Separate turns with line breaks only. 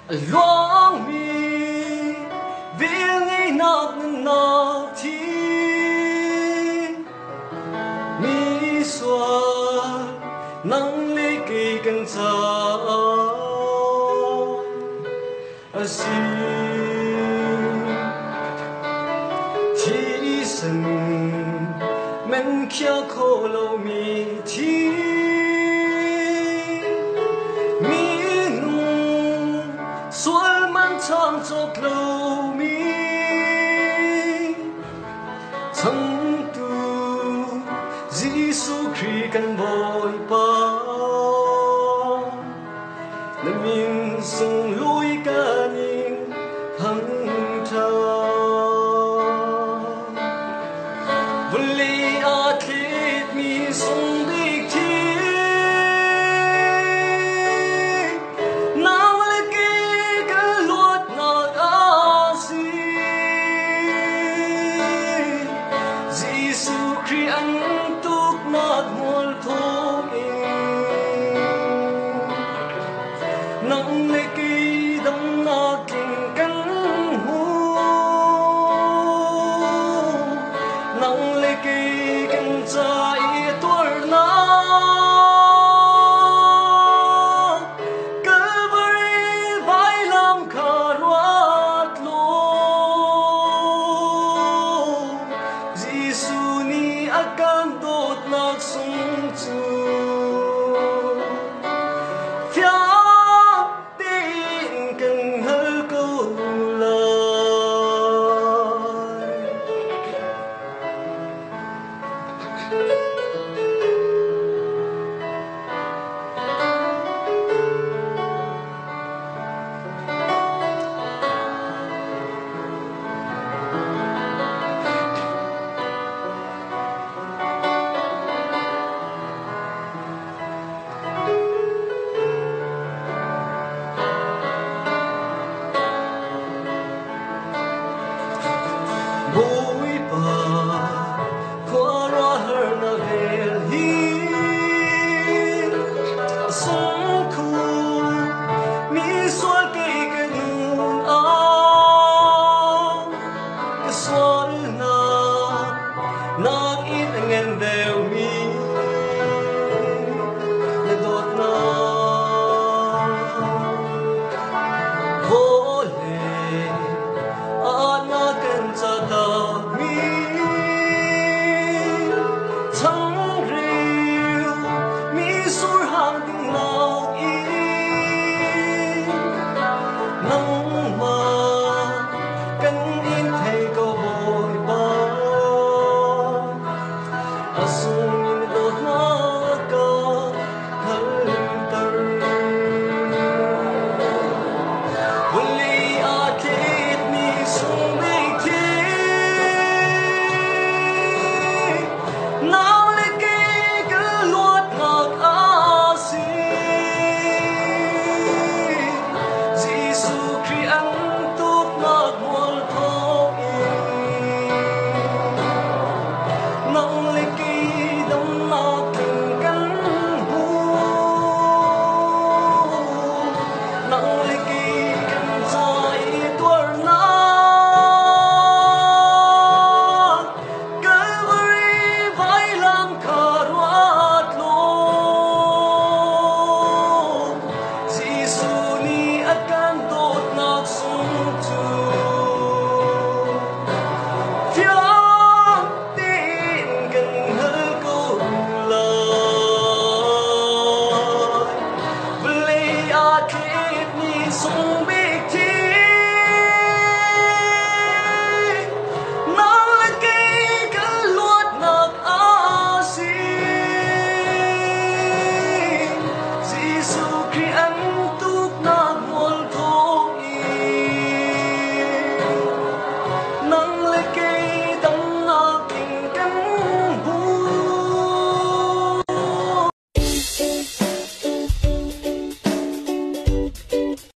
luang mi vil ngay nak na thi mi xóa nắng lấy cây cành cha asi thi sân men kia khô lâu mi thi xuân mang trang cho lâu mi chẳng tu Giêsu Christ cần bồi bao là mình sống lối cả những hằng thà vuli atlet mi sống đi thi nắng lấy cây